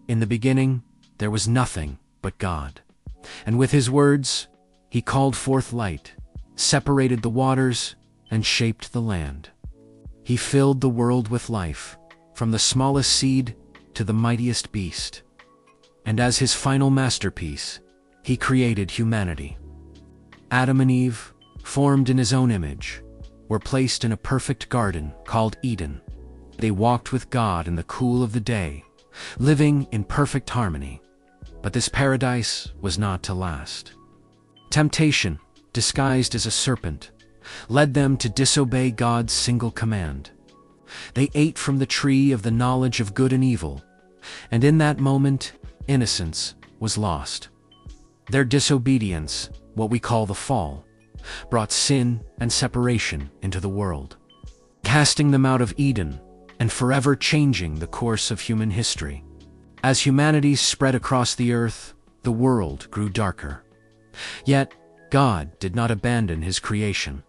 "In the beginning, there was nothing but God. And with his words, he called forth light, separated the waters, and shaped the land. He filled the world with life, from the smallest seed to the mightiest beast. And as his final masterpiece, he created humanity. Adam and Eve, formed in his own image, were placed in a perfect garden called Eden. They walked with God in the cool of the day, living in perfect harmony. But this paradise was not to last. Temptation, disguised as a serpent, led them to disobey God's single command. They ate from the tree of the knowledge of good and evil, and in that moment, innocence was lost. Their disobedience, what we call the fall, brought sin and separation into the world, casting them out of Eden and forever changing the course of human history. As humanity spread across the earth, the world grew darker. Yet, God did not abandon his creation.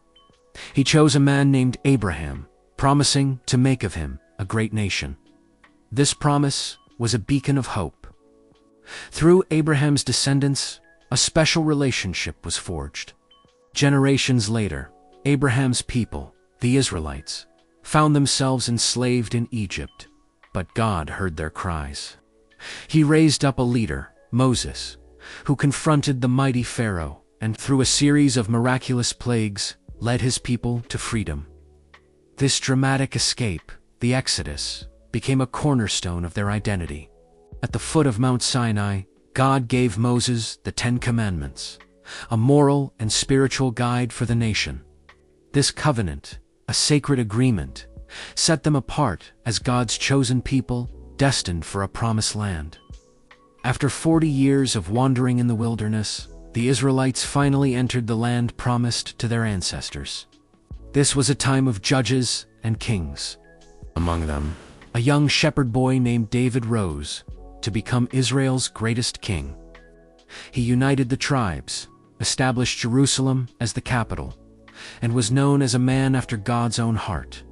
He chose a man named Abraham, promising to make of him a great nation. This promise was a beacon of hope. Through Abraham's descendants, a special relationship was forged. Generations later, Abraham's people, the Israelites, found themselves enslaved in Egypt, but God heard their cries. He raised up a leader, Moses, who confronted the mighty Pharaoh and through a series of miraculous plagues led his people to freedom. This dramatic escape, the Exodus, became a cornerstone of their identity. At the foot of Mount Sinai, God gave Moses the 10 Commandments, a moral and spiritual guide for the nation. This covenant, a sacred agreement, set them apart as God's chosen people destined for a promised land. After 40 years of wandering in the wilderness, the Israelites finally entered the land promised to their ancestors. This was a time of judges and kings. Among them, a young shepherd boy named David rose to become Israel's greatest king. He united the tribes, established Jerusalem as the capital, and was known as a man after God's own heart.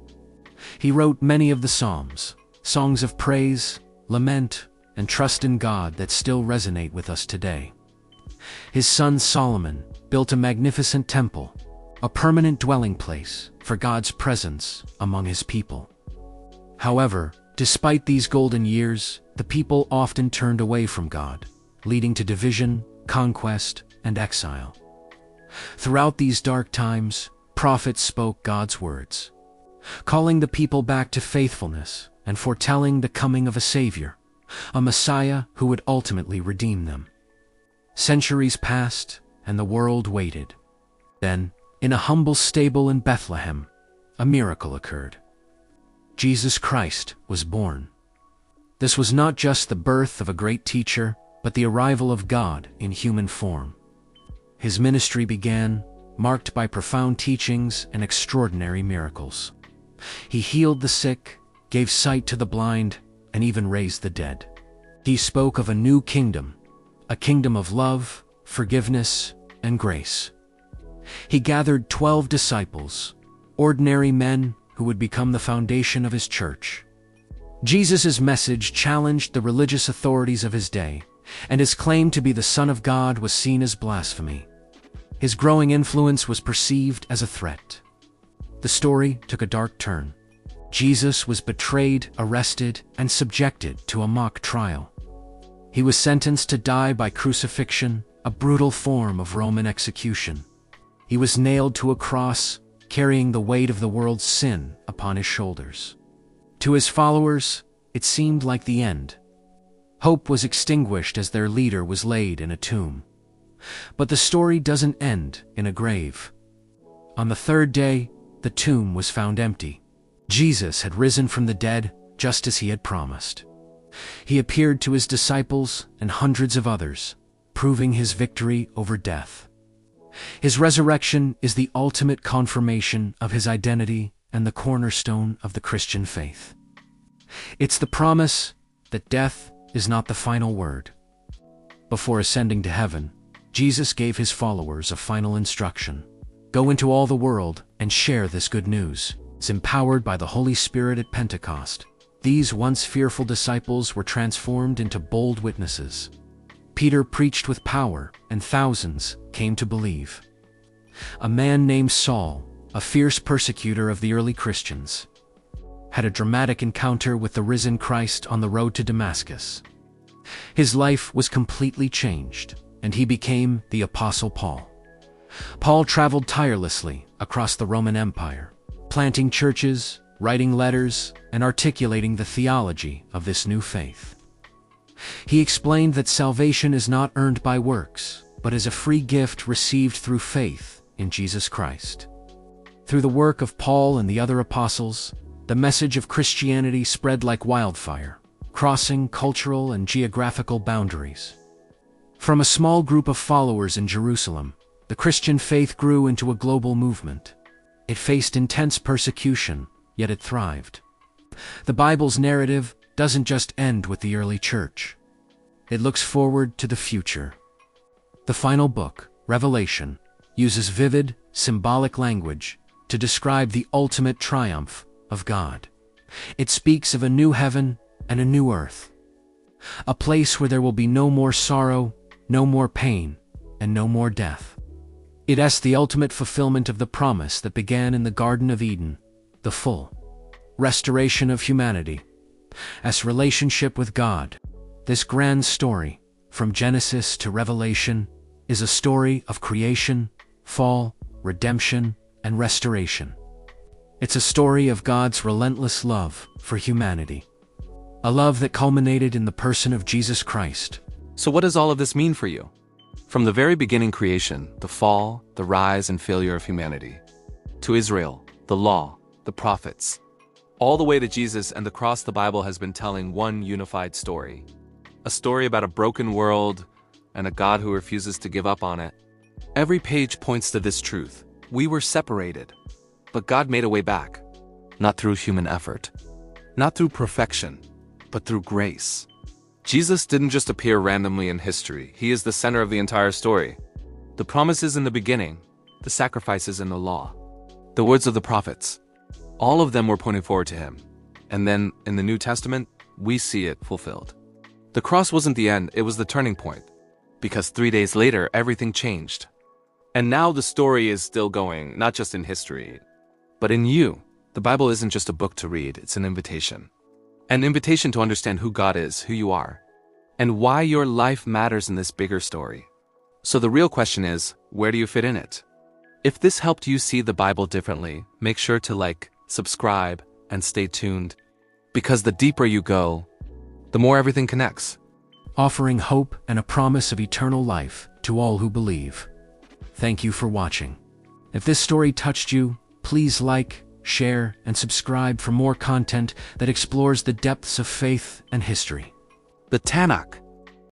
He wrote many of the Psalms, songs of praise, lament, and trust in God that still resonate with us today. His son Solomon built a magnificent temple, a permanent dwelling place for God's presence among his people. However, despite these golden years, the people often turned away from God, leading to division, conquest, and exile. Throughout these dark times, prophets spoke God's words, calling the people back to faithfulness and foretelling the coming of a Savior, a Messiah who would ultimately redeem them. Centuries passed, and the world waited. Then, in a humble stable in Bethlehem, a miracle occurred. Jesus Christ was born. This was not just the birth of a great teacher, but the arrival of God in human form. His ministry began, marked by profound teachings and extraordinary miracles. He healed the sick, gave sight to the blind, and even raised the dead. He spoke of a new kingdom, a kingdom of love, forgiveness, and grace. He gathered 12 disciples, ordinary men who would become the foundation of his church. Jesus' message challenged the religious authorities of his day, and his claim to be the Son of God was seen as blasphemy. His growing influence was perceived as a threat. The story took a dark turn. Jesus was betrayed, arrested, and subjected to a mock trial. He was sentenced to die by crucifixion, a brutal form of Roman execution. He was nailed to a cross, carrying the weight of the world's sin upon his shoulders. To his followers, it seemed like the end. Hope was extinguished as their leader was laid in a tomb. But the story doesn't end in a grave. On the third day, the tomb was found empty. Jesus had risen from the dead, just as he had promised. He appeared to his disciples and hundreds of others, proving his victory over death. His resurrection is the ultimate confirmation of his identity and the cornerstone of the Christian faith. It's the promise that death is not the final word. Before ascending to heaven, Jesus gave his followers a final instruction. Go into all the world and share this good news. It's empowered by the Holy Spirit at Pentecost. these once fearful disciples were transformed into bold witnesses. Peter preached with power, and thousands came to believe. A man named Saul, a fierce persecutor of the early Christians, had a dramatic encounter with the risen Christ on the road to Damascus. His life was completely changed, and he became the Apostle Paul. Paul traveled tirelessly across the Roman Empire, planting churches, writing letters, and articulating the theology of this new faith. He explained that salvation is not earned by works, but is a free gift received through faith in Jesus Christ. Through the work of Paul and the other apostles, the message of Christianity spread like wildfire, crossing cultural and geographical boundaries. From a small group of followers in Jerusalem, the Christian faith grew into a global movement. It faced intense persecution, yet it thrived. The Bible's narrative doesn't just end with the early church. It looks forward to the future. The final book, Revelation, uses vivid, symbolic language to describe the ultimate triumph of God. It speaks of a new heaven and a new earth, a place where there will be no more sorrow, no more pain, and no more death. It is the ultimate fulfillment of the promise that began in the Garden of Eden, the full restoration of humanity as relationship with God. This grand story, from Genesis to Revelation, is a story of creation, fall, redemption, and restoration. It's a story of God's relentless love for humanity, a love that culminated in the person of Jesus Christ. So what does all of this mean for you? From the very beginning creation, the fall, the rise and failure of humanity, to Israel, the law, the prophets, all the way to Jesus and the cross, the Bible has been telling one unified story. A story about a broken world and a God who refuses to give up on it. Every page points to this truth. We were separated, but God made a way back. Not through human effort, not through perfection, but through grace. Jesus didn't just appear randomly in history. He is the center of the entire story. The promises in the beginning, the sacrifices in the law, the words of the prophets, all of them were pointing forward to him. And then in the New Testament, we see it fulfilled. The cross wasn't the end, it was the turning point. Because 3 days later, everything changed. And now the story is still going, not just in history, but in you. The Bible isn't just a book to read, it's an invitation. An invitation to understand who God is, who you are, and why your life matters in this bigger story. So the real question is, where do you fit in it? If this helped you see the Bible differently, make sure to like, subscribe, and stay tuned. Because the deeper you go, the more everything connects. Offering hope and a promise of eternal life to all who believe. Thank you for watching. If this story touched you, please like, share, and subscribe for more content that explores the depths of faith and history. The Tanakh,